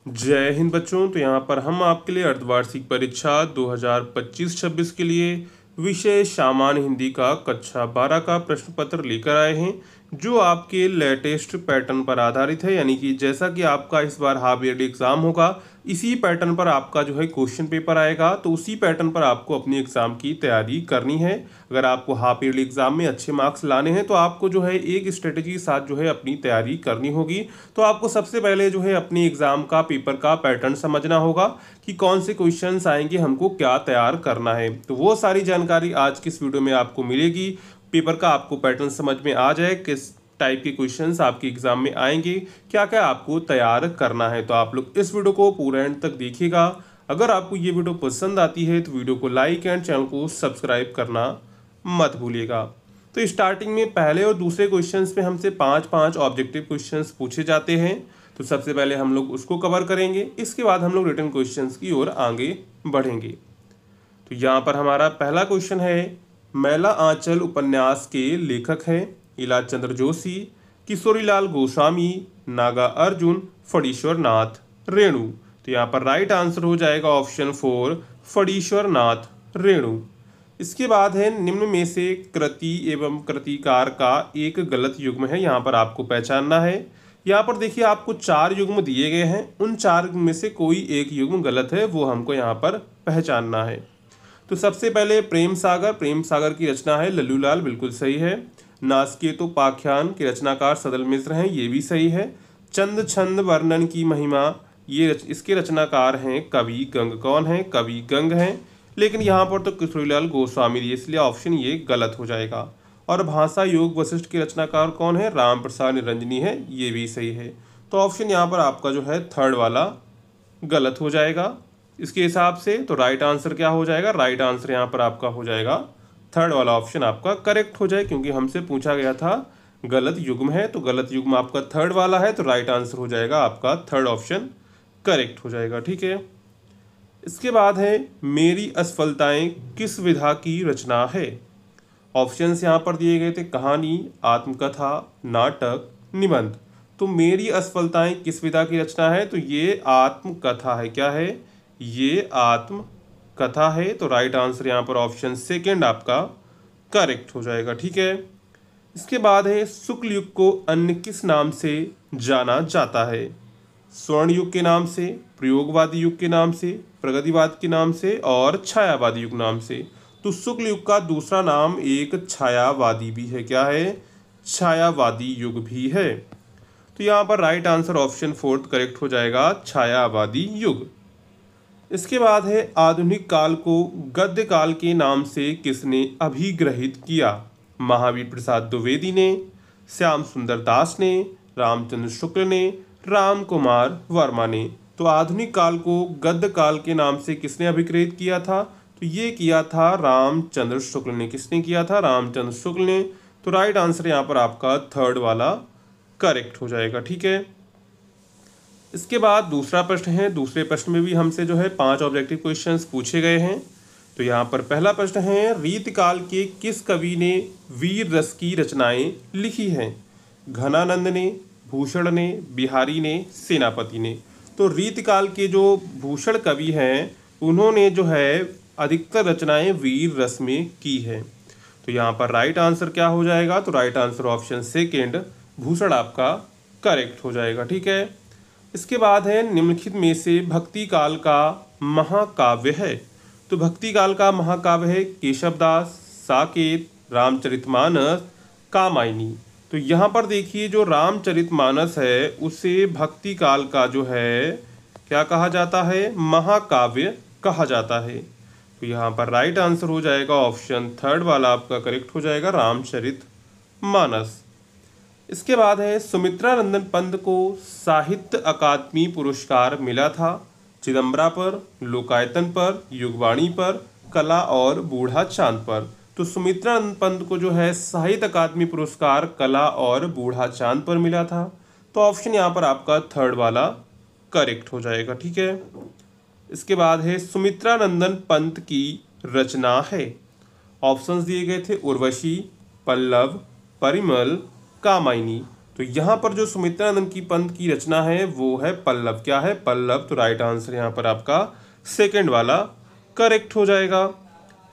जय हिंद बच्चों। तो यहाँ पर हम आपके लिए अर्धवार्षिक परीक्षा 2025-26 के लिए विषय सामान्य हिंदी का कक्षा 12 का प्रश्न पत्र लेकर आए हैं, जो आपके लेटेस्ट पैटर्न पर आधारित है। यानी कि जैसा कि आपका इस बार हाफ ईयरली एग्जाम होगा, इसी पैटर्न पर आपका जो है क्वेश्चन पेपर आएगा। तो उसी पैटर्न पर आपको अपनी एग्जाम की तैयारी करनी है। अगर आपको हाफ ईयरली एग्जाम में अच्छे मार्क्स लाने हैं तो आपको जो है एक स्ट्रेटेजी के साथ जो है अपनी तैयारी करनी होगी। तो आपको सबसे पहले जो है अपनी एग्जाम का पेपर का पैटर्न समझना होगा कि कौन से क्वेश्चंस आएंगे, हमको क्या तैयार करना है। तो वो सारी जानकारी आज की इस वीडियो में आपको मिलेगी। पेपर का आपको पैटर्न समझ में आ जाए, किस टाइप के क्वेश्चंस आपके एग्जाम में आएंगे, क्या क्या आपको तैयार करना है। तो आप लोग इस वीडियो को पूरा एंड तक देखिएगा। अगर आपको ये वीडियो पसंद आती है तो वीडियो को लाइक एंड चैनल को सब्सक्राइब करना मत भूलिएगा। तो स्टार्टिंग में पहले और दूसरे क्वेश्चंस में हमसे 5-5 ऑब्जेक्टिव क्वेश्चंस पूछे जाते हैं। तो सबसे पहले हम लोग उसको कवर करेंगे, इसके बाद हम लोग रिटन क्वेश्चंस की ओर आगे बढ़ेंगे। तो यहाँ पर हमारा पहला क्वेश्चन है, मैला आंचल उपन्यास के लेखक हैं इलाज चंद्र जोशी, किशोरीलाल गोस्वामी, नागा अर्जुन, फणीश्वर नाथ रेणु। तो यहाँ पर राइट आंसर हो जाएगा ऑप्शन 4 फणीश्वर नाथ रेणु। इसके बाद है, निम्न में से कृति एवं कृतिकार का एक गलत युग्म है। यहाँ पर आपको पहचानना है। यहाँ पर देखिए आपको 4 युग्म दिए गए हैं, उन 4 युग्म में से कोई एक युग्म गलत है, वो हमको यहाँ पर पहचानना है। तो सबसे पहले प्रेम सागर की रचना है लल्लूलाल, बिल्कुल सही है। नासकेतो पाख्यान के रचनाकार सदल मिश्र हैं, ये भी सही है। चंद छंद वर्णन की महिमा, इसके रचनाकार हैं कवि गंग। कौन है? कवि गंग हैं। लेकिन यहाँ पर तो किशोरीलाल गोस्वामी, इसलिए ऑप्शन ये गलत हो जाएगा। और भाषा योग वशिष्ठ के रचनाकार कौन है? राम प्रसाद निरंजनी है, ये भी सही है। तो ऑप्शन यहाँ पर आपका जो है थर्ड वाला गलत हो जाएगा इसके हिसाब से। तो राइट आंसर क्या हो जाएगा? राइट आंसर यहाँ पर आपका हो जाएगा थर्ड वाला ऑप्शन आपका करेक्ट हो जाए, क्योंकि हमसे पूछा गया था गलत युग्म है, तो गलत युग्म आपका थर्ड वाला है। तो राइट आंसर हो जाएगा आपका थर्ड ऑप्शन करेक्ट हो जाएगा। ठीक है। इसके बाद है, मेरी असफलताएं किस विधा की रचना है? ऑप्शंस यहाँ पर दिए गए थे, कहानी, आत्मकथा, नाटक, निबंध। तो मेरी असफलताएं किस विधा की रचना है? तो ये आत्मकथा है। क्या है? ये आत्मकथा है। तो राइट आंसर यहाँ पर ऑप्शन सेकेंड आपका करेक्ट हो जाएगा। ठीक है। इसके बाद है, शुक्ल युग को अन्य किस नाम से जाना जाता है? स्वर्ण युग के नाम से, प्रयोगवादी युग के नाम से, प्रगतिवाद के नाम से और छायावादी युग नाम से। तो शुक्ल युग का दूसरा नाम एक छायावादी भी है। क्या है? छायावादी युग भी है। तो यहाँ पर right answer option fourth correct हो जाएगा, छायावादी युग। इसके बाद है, आधुनिक काल को गद्य काल के नाम से किसने अभिग्रहित किया? महावीर प्रसाद द्विवेदी ने, श्याम सुंदर दास ने, रामचंद्र शुक्ल ने, राम कुमार वर्मा ने। तो आधुनिक काल को गद्य काल के नाम से किसने अभिग्रहित किया था? तो ये किया था रामचंद्र शुक्ल ने। किसने किया था? रामचंद्र शुक्ल ने। तो राइट आंसर यहाँ पर आपका थर्ड वाला करेक्ट हो जाएगा। ठीक है। इसके बाद दूसरा प्रश्न है। दूसरे प्रश्न में भी हमसे जो है 5 ऑब्जेक्टिव क्वेश्चंस पूछे गए हैं। तो यहाँ पर पहला प्रश्न है, रीतकाल के किस कवि ने वीर रस की रचनाएं लिखी हैं? घनानंद ने, भूषण ने, बिहारी ने, सेनापति ने। तो रीतकाल के जो भूषण कवि हैं, उन्होंने जो है अधिकतर रचनाएं वीर रस में की है। तो यहाँ पर राइट आंसर क्या हो जाएगा? तो right answer option second Bhushan आपका करेक्ट हो जाएगा। ठीक है। इसके बाद है, निम्नलिखित में से भक्ति काल का महाकाव्य है? तो भक्ति काल का महाकाव्य है केशवदास, साकेत, रामचरितमानस, कामायनी। तो यहाँ पर देखिए जो रामचरितमानस है उसे भक्ति काल का जो है क्या कहा जाता है? महाकाव्य कहा जाता है। तो यहाँ पर राइट आंसर हो जाएगा ऑप्शन थर्ड वाला आपका करेक्ट हो जाएगा, रामचरितमानस। इसके बाद है, सुमित्रा नंदन पंत को साहित्य अकादमी पुरस्कार मिला था? चिदम्बरा पर, लोकायतन पर, युगवाणी पर, कला और बूढ़ा चांद पर। तो सुमित्रा नंदन पंत को जो है साहित्य अकादमी पुरस्कार कला और बूढ़ा चांद पर मिला था। तो ऑप्शन यहाँ पर आपका थर्ड वाला करेक्ट हो जाएगा। ठीक है। इसके बाद है, सुमित्रा नंदन पंत की रचना है? ऑप्शंस दिए गए थे, उर्वशी, पल्लव, परिमल, कामायनी। तो यहाँ पर जो सुमित्रानंद की पंत की रचना है वो है पल्लव। क्या है? पल्लव। तो राइट आंसर यहाँ पर आपका सेकंड वाला करेक्ट हो जाएगा।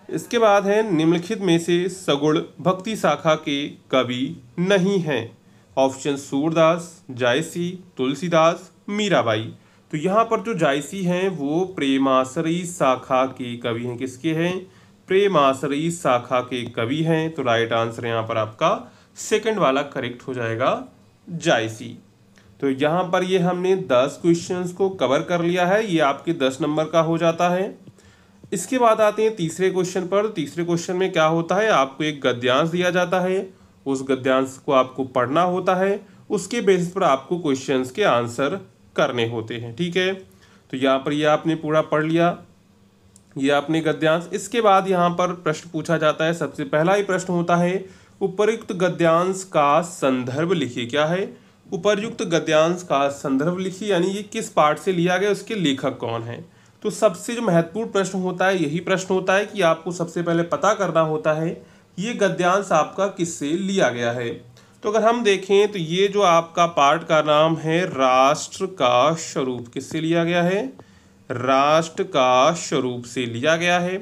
इसके बाद है निम्नलिखित में से सगुण भक्ति शाखा के कवि नहीं हैं। ऑप्शन सूरदास, जायसी, तुलसीदास, मीराबाई। तो यहाँ पर जो जायसी हैं वो प्रेमाश्रयी शाखा के कवि हैं। किसके हैं? प्रेमाश्रयी शाखा के कवि हैं। तो राइट आंसर यहाँ पर आपका सेकंड वाला करेक्ट हो जाएगा, जायसी। तो यहाँ पर ये हमने 10 क्वेश्चंस को कवर कर लिया है, ये आपके 10 नंबर का हो जाता है। इसके बाद आते हैं तीसरे क्वेश्चन पर। तीसरे क्वेश्चन में क्या होता है, आपको एक गद्यांश दिया जाता है, उस गद्यांश को आपको पढ़ना होता है, उसके बेसिस पर आपको क्वेश्चंस के आंसर करने होते हैं। ठीक है, तो यहाँ पर ये आपने पूरा पढ़ लिया, ये आपने गद्यांश। इसके बाद यहाँ पर प्रश्न पूछा जाता है। सबसे पहला ही प्रश्न होता है, उपर्युक्त गद्यांश का संदर्भ लिखिए। क्या है? उपर्युक्त गद्यांश का संदर्भ लिखिए, यानी ये किस पाठ से लिया गया, उसके लेखक कौन है। तो सबसे जो महत्वपूर्ण प्रश्न होता है यही प्रश्न होता है कि आपको सबसे पहले पता करना होता है ये गद्यांश आपका किससे लिया गया है। तो अगर हम देखें तो ये जो आपका पाठ का नाम है राष्ट्र का स्वरूप, किससे लिया गया है? राष्ट्र का स्वरूप से लिया गया है।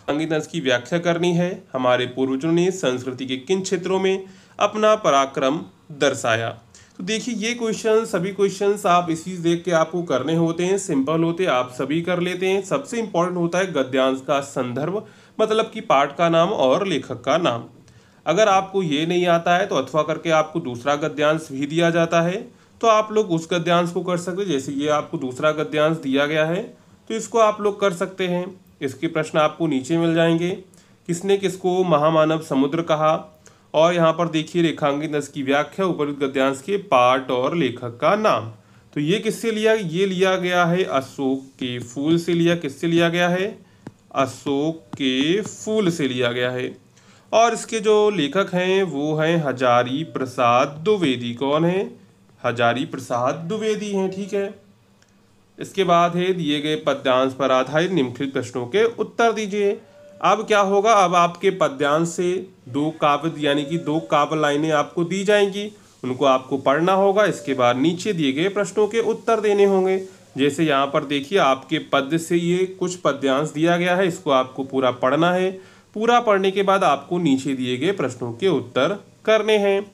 अंगितंस की व्याख्या करनी है। हमारे पूर्वजों ने संस्कृति के किन क्षेत्रों में अपना पराक्रम दर्शाया। तो देखिए ये क्वेश्चन, सभी क्वेश्चंस आप इसी देख के आपको करने होते हैं, सिंपल होते हैं, आप सभी कर लेते हैं। सबसे इंपॉर्टेंट होता है गद्यांश का संदर्भ, मतलब कि पाठ का नाम और लेखक का नाम। अगर आपको ये नहीं आता है तो अथवा करके आपको दूसरा गद्यांश भी दिया जाता है, तो आप लोग उस गद्यांश को कर सकते हैं। जैसे ये आपको दूसरा गद्यांश दिया गया है तो इसको आप लोग कर सकते हैं। इसके प्रश्न आपको नीचे मिल जाएंगे। किसने किसको महामानव समुद्र कहा, और यहाँ पर देखिए रेखांकित नस की व्याख्या, उपर्युक्त गद्यांश के पाठ और लेखक का नाम। तो ये किससे लिया? ये लिया गया है अशोक के फूल से लिया। किससे लिया गया है? अशोक के फूल से लिया गया है। और इसके जो लेखक हैं वो हैं हजारी प्रसाद द्विवेदी। कौन है? हजारी प्रसाद द्विवेदी हैं। ठीक है, इसके बाद है दिए गए पद्यांश पर आधारित निम्नलिखित प्रश्नों के उत्तर दीजिए। अब क्या होगा, अब आपके पद्यांश से 2 काव्य यानी कि 2 काव्य लाइनें आपको दी जाएंगी, उनको आपको पढ़ना होगा। इसके बाद नीचे दिए गए प्रश्नों के उत्तर देने होंगे। जैसे यहाँ पर देखिए आपके पद्य से ये कुछ पद्यांश दिया गया है, इसको आपको पूरा पढ़ना है। पूरा पढ़ने के बाद आपको नीचे दिए गए प्रश्नों के उत्तर करने हैं।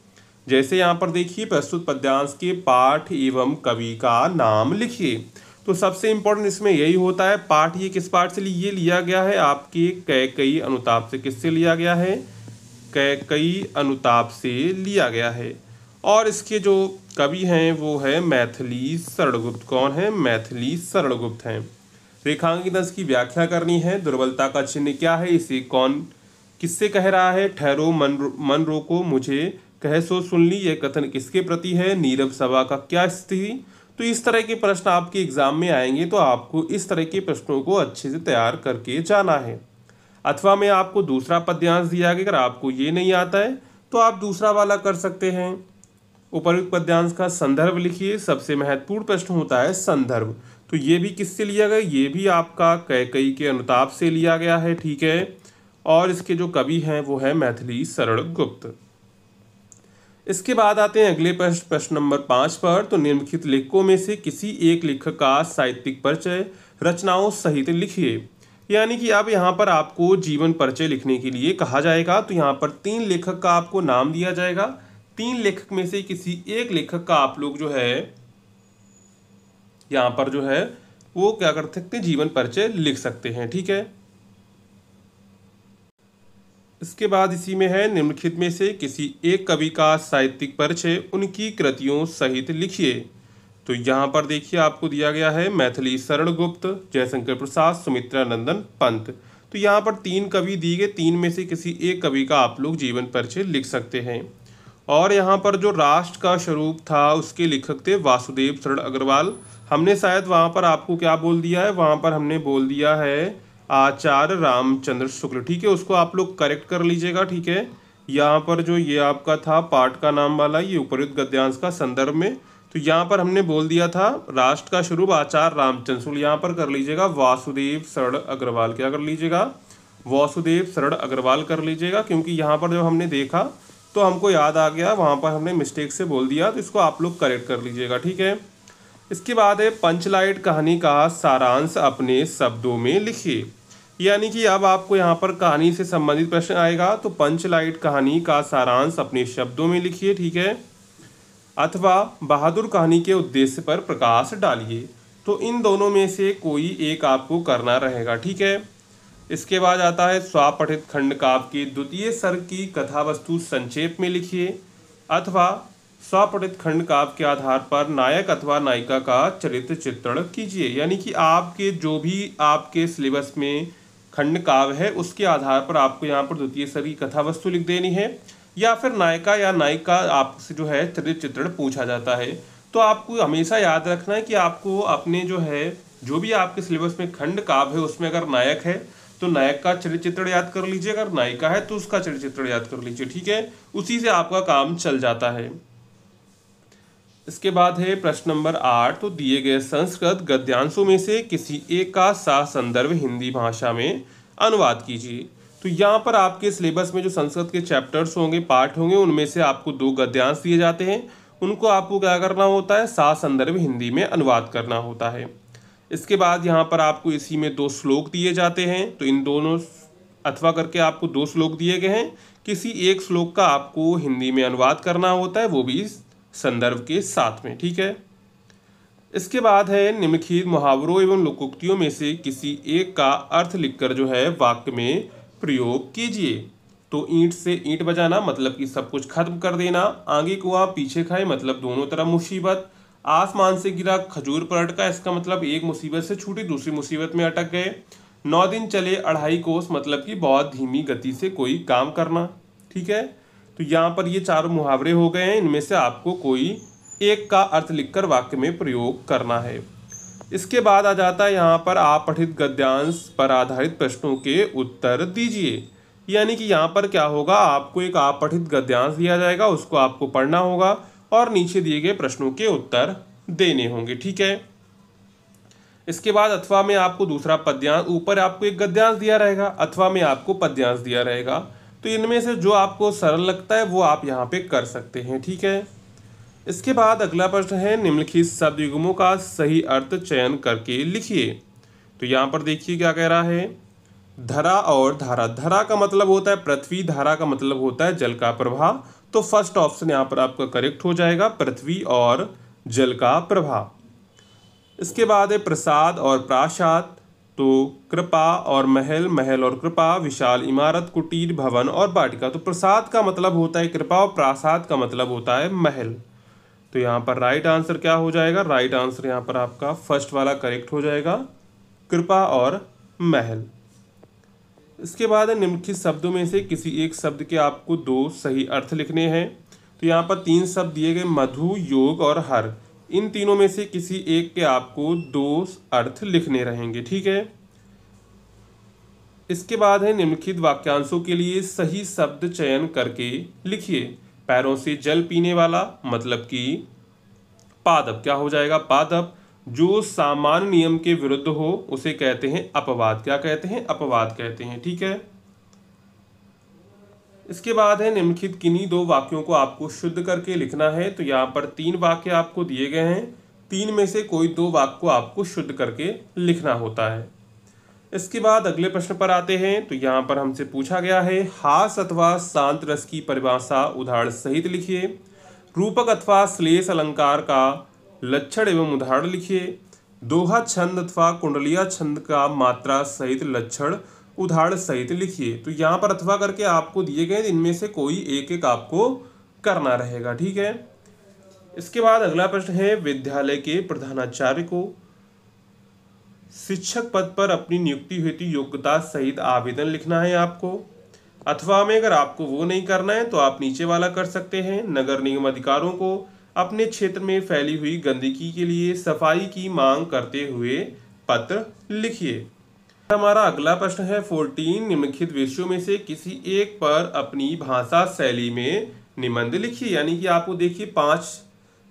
जैसे यहाँ पर देखिए प्रस्तुत पद्यांश के पाठ एवं कवि का नाम लिखिए। तो सबसे इंपॉर्टेंट इसमें यही होता है, पाठ ये किस पाठ से ये लिया गया है, आपके कैकेयी अनुताप से। किससे लिया गया है? कैकेयी अनुताप से लिया गया है। और इसके जो कवि हैं वो है मैथिली शरणगुप्त। कौन है? मैथिली शरणगुप्त हैं। रेखांकित अंश की व्याख्या करनी है। दुर्बलता का चिन्ह क्या है, इसे कौन किससे कह रहा है? ठहरो मन रोको मुझे कहे सो सुन ली, यह कथन किसके प्रति है? नीरव सभा का क्या स्थिति। तो इस तरह के प्रश्न आपके एग्जाम में आएंगे, तो आपको इस तरह के प्रश्नों को अच्छे से तैयार करके जाना है। अथवा में आपको दूसरा पद्यांश दिया गया, अगर आपको ये नहीं आता है तो आप दूसरा वाला कर सकते हैं। उपर्युक्त पद्यांश का संदर्भ लिखिए। सबसे महत्वपूर्ण प्रश्न होता है संदर्भ। तो ये भी किससे लिया गया? ये भी आपका कैकेयी के अनुताप से लिया गया है। ठीक है, और इसके जो कवि हैं वो है मैथिली शरणगुप्त। इसके बाद आते हैं अगले प्रश्न नंबर 5 पर। तो निम्नलिखित लेखकों में से किसी एक लेखक का साहित्यिक परिचय रचनाओं सहित लिखिए। यानी कि अब यहाँ पर आपको जीवन परिचय लिखने के लिए कहा जाएगा। तो यहाँ पर 3 लेखक का आपको नाम दिया जाएगा। 3 लेखक में से किसी एक लेखक का आप लोग जो है यहाँ पर जो है वो क्या कर सकते हैं, जीवन परिचय लिख सकते हैं। ठीक है, इसके बाद इसी में है निम्नलिखित में से किसी एक कवि का साहित्यिक परिचय उनकी कृतियों सहित लिखिए। तो यहाँ पर देखिए आपको दिया गया है मैथिली शरणगुप्त, जयशंकर प्रसाद, सुमित्रानंदन पंत। तो यहाँ पर 3 कवि दिए गए, 3 में से किसी एक कवि का आप लोग जीवन परिचय लिख सकते हैं। और यहाँ पर जो राष्ट्र का स्वरूप था उसके लेखक थे वासुदेव शरण अग्रवाल। हमने शायद वहाँ पर आपको क्या बोल दिया है, वहाँ पर हमने बोल दिया है आचार्य रामचंद्र शुक्ल। ठीक है, उसको आप लोग करेक्ट कर लीजिएगा। ठीक है, यहाँ पर जो ये आपका था पाठ का नाम वाला, ये उपर्युक्त गद्यांश का संदर्भ में, तो यहाँ पर हमने बोल दिया था राष्ट्र का स्वरूप आचार्य रामचंद्र शुक्ल। यहाँ पर कर लीजिएगा वासुदेव शरण अग्रवाल। क्या कर लीजिएगा? वासुदेव शरण अग्रवाल कर लीजिएगा, क्योंकि यहाँ पर जब हमने देखा तो हमको याद आ गया, वहाँ पर हमने मिस्टेक से बोल दिया, तो इसको आप लोग करेक्ट कर लीजिएगा, ठीक है। इसके बाद है पंचलाइट कहानी का सारांश अपने शब्दों में लिखिए। यानी कि अब आपको यहाँ पर कहानी से संबंधित प्रश्न आएगा, तो पंचलाइट कहानी का सारांश अपने शब्दों में लिखिए, ठीक है। अथवा बहादुर कहानी के उद्देश्य पर प्रकाश डालिए। तो इन दोनों में से कोई एक आपको करना रहेगा, ठीक है। इसके बाद आता है स्वपठित खंड काव्य की द्वितीय सर्ग की कथा वस्तु संक्षेप में लिखिए। अथवा स्वपठित खंड काव्य के आधार पर नायक अथवा नायिका का चरित्र चित्रण कीजिए। यानी कि आपके जो भी आपके सिलेबस में खंड काव्य है उसके आधार पर आपको यहाँ पर द्वितीय सर्ग की कथा वस्तु लिख देनी है, या फिर नायिका या नायिका आपसे जो है चरित्र चित्रण पूछा जाता है। तो आपको हमेशा याद रखना है कि आपको अपने जो भी आपके सिलेबस में खंड काव्य है उसमें अगर नायक है तो नायक का चरित्र चित्रण याद कर लीजिए, अगर नायिका है तो उसका चरित्र चित्रण याद कर लीजिए, ठीक है। उसी से आपका काम चल जाता है। इसके बाद है प्रश्न नंबर 8। तो दिए गए संस्कृत गद्यांशों में से किसी एक का संदर्भ हिंदी भाषा में अनुवाद कीजिए। तो यहाँ पर आपके सिलेबस में जो संस्कृत के चैप्टर्स होंगे, पार्ट होंगे, उनमें से आपको 2 गद्यांश दिए जाते हैं। उनको आपको क्या करना होता है, संदर्भ हिंदी में अनुवाद करना होता है। इसके बाद यहाँ पर आपको इसी में 2 श्लोक दिए जाते हैं। तो इन दोनों अथवा करके आपको 2 श्लोक दिए गए हैं। किसी एक श्लोक का आपको हिंदी में अनुवाद करना होता है, वो भी संदर्भ के साथ में, ठीक है। इसके बाद है निम्नलिखित मुहावरों एवं लोकोक्तियों में से किसी एक का अर्थ लिखकर जो है वाक्य में प्रयोग कीजिए। तो ईंट से ईंट बजाना मतलब कि सब कुछ खत्म कर देना, आगे कुआं पीछे खाए मतलब दोनों तरफ मुसीबत, आसमान से गिरा खजूर पर अटका, इसका मतलब एक मुसीबत से छूटी दूसरी मुसीबत में अटक गए, 9 दिन चले 2.5 कोस मतलब कि बहुत धीमी गति से कोई काम करना, ठीक है। तो यहाँ पर ये 4 मुहावरे हो गए हैं। इनमें से आपको कोई एक का अर्थ लिखकर वाक्य में प्रयोग करना है। इसके बाद आ जाता है यहाँ पर आप पठित गद्यांश पर आधारित प्रश्नों के उत्तर दीजिए। यानी कि यहाँ पर क्या होगा, आपको एक आप पठित गद्यांश दिया जाएगा, उसको आपको पढ़ना होगा और नीचे दिए गए प्रश्नों के उत्तर देने होंगे, ठीक है। इसके बाद अथवा में आपको दूसरा पद्यांश, ऊपर आपको एक गद्यांश दिया रहेगा, अथवा में आपको पद्यांश दिया रहेगा। तो इनमें से जो आपको सरल लगता है वो आप यहाँ पे कर सकते हैं, ठीक है। इसके बाद अगला प्रश्न है निम्नलिखित शब्द युग्मों का सही अर्थ चयन करके लिखिए। तो यहाँ पर देखिए क्या कह रहा है, धरा और धारा। धरा का मतलब होता है पृथ्वी, धारा का मतलब होता है जल का प्रवाह। तो फर्स्ट ऑप्शन यहाँ पर आपका करेक्ट हो जाएगा, पृथ्वी और जल का प्रवाह। इसके बाद है प्रसाद और प्रासाद। तो कृपा और महल, महल और कृपा, विशाल इमारत, कुटीर, भवन और वाटिका। तो प्रसाद का मतलब होता है कृपा और प्रासाद का मतलब होता है महल। तो यहाँ पर राइट आंसर क्या हो जाएगा, राइट आंसर यहाँ पर आपका फर्स्ट वाला करेक्ट हो जाएगा, कृपा और महल। इसके बाद निम्नलिखित शब्दों में से किसी एक शब्द के आपको 2 सही अर्थ लिखने हैं। तो यहाँ पर 3 शब्द दिए गए, मधु, योग और हर। इन तीनों में से किसी एक के आपको 2 अर्थ लिखने रहेंगे, ठीक है। इसके बाद है निम्नलिखित वाक्यांशों के लिए सही शब्द चयन करके लिखिए। पैरों से जल पीने वाला मतलब कि पादप, क्या हो जाएगा, पादप। जो सामान्य नियम के विरुद्ध हो उसे कहते हैं अपवाद। क्या कहते हैं, अपवाद कहते हैं, ठीक है। इसके बाद है निम्नलिखित किन्हीं 2 वाक्यों को आपको शुद्ध करके लिखना है। तो यहाँ पर 3 वाक्य आपको दिए गए हैं, 3 में से कोई 2 वाक्य को आपको शुद्ध करके लिखना होता है। इसके बाद अगले प्रश्न पर आते हैं। तो यहाँ पर हमसे पूछा गया है हास अथवा शांत रस की परिभाषा उदाहरण सहित लिखिए। रूपक अथवा श्लेष अलंकार का लक्षण एवं उदाहरण लिखिए। दोहा छंद अथवा कुंडलिया छंद का मात्रा सहित लक्षण उदाहरण सहित लिखिए। तो यहाँ पर अथवा करके आपको दिए गए, इनमें से कोई एक एक आपको करना रहेगा, ठीक है। इसके बाद अगला प्रश्न है विद्यालय के प्रधानाचार्य को शिक्षक पद पर अपनी नियुक्ति हेतु योग्यता सहित आवेदन लिखना है आपको। अथवा में अगर आपको वो नहीं करना है तो आप नीचे वाला कर सकते हैं। नगर निगम अधिकारों को अपने क्षेत्र में फैली हुई गंदगी के लिए सफाई की मांग करते हुए पत्र लिखिए। हमारा अगला प्रश्न है 14 निम्नलिखित विषयों में से किसी एक पर अपनी भाषा शैली में निबंध लिखिए। यानी कि आपको देखिए 5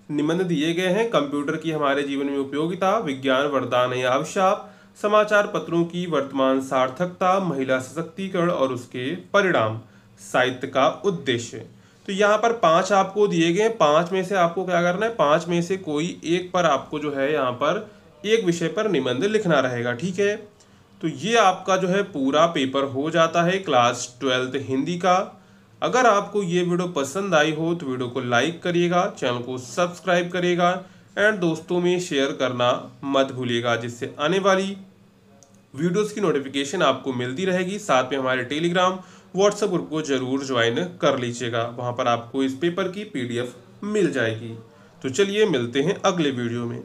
निबंध दिए गए हैं। कंप्यूटर की हमारे जीवन में उपयोगिता, विज्ञान वरदान या अभिशाप, समाचार पत्रों की वर्तमान सार्थकता, महिला सशक्तिकरण और उसके परिणाम, साहित्य का उद्देश्य। तो यहाँ पर 5 आपको दिए गए, 5 में से आपको क्या करना है, 5 में से कोई एक पर आपको जो है यहाँ पर एक विषय पर निबंध लिखना रहेगा। ठीक है, तो ये आपका जो है पूरा पेपर हो जाता है क्लास 12th हिंदी का। अगर आपको ये वीडियो पसंद आई हो तो वीडियो को लाइक करिएगा, चैनल को सब्सक्राइब करिएगा एंड दोस्तों में शेयर करना मत भूलिएगा, जिससे आने वाली वीडियोस की नोटिफिकेशन आपको मिलती रहेगी। साथ में हमारे टेलीग्राम व्हाट्सएप ग्रुप को जरूर ज्वाइन कर लीजिएगा, वहां पर आपको इस पेपर की PDF मिल जाएगी। तो चलिए मिलते हैं अगले वीडियो में।